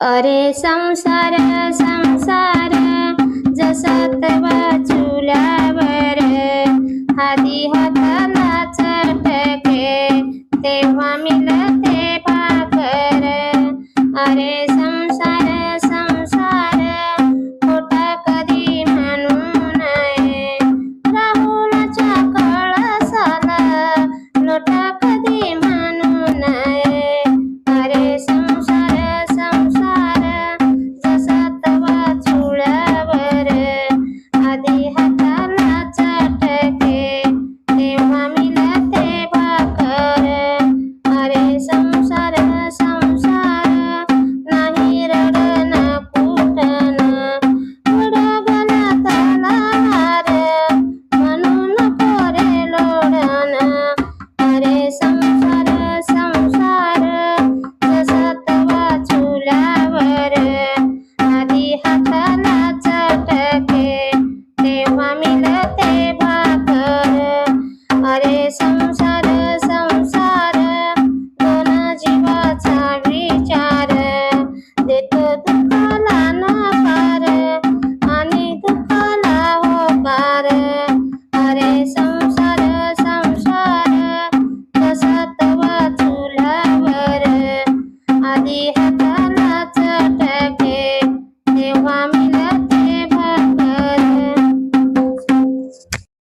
अरे संसार संसार जसा तवा चुल्यावर आधी हाताला चटके तेव्हा मिळते भाकर. अरे संसार संसार खोटा कधी म्हणू नये, राहुलाच्या कळसाला लोटा कधी म्हणू नये. अरे संसार संसार जसा तवा चुल्यावर आधी हाताला चटके तेव्हा मिळते भाकर. अरे संसार संसार नाही रडण कुटण उडगला तलावार म्हणून रे लोढण. अरे संसार संसार जसा तवा चुल्यावर आधी हाताला चटके तेव्हा मिळते भाकर. अरे संसार संसार दोन जीवाचा विचार देतो दुःखाला नकार आणि दुःखाला होकार. अरे संसार संसार जसा तवा चुल्यावर आधी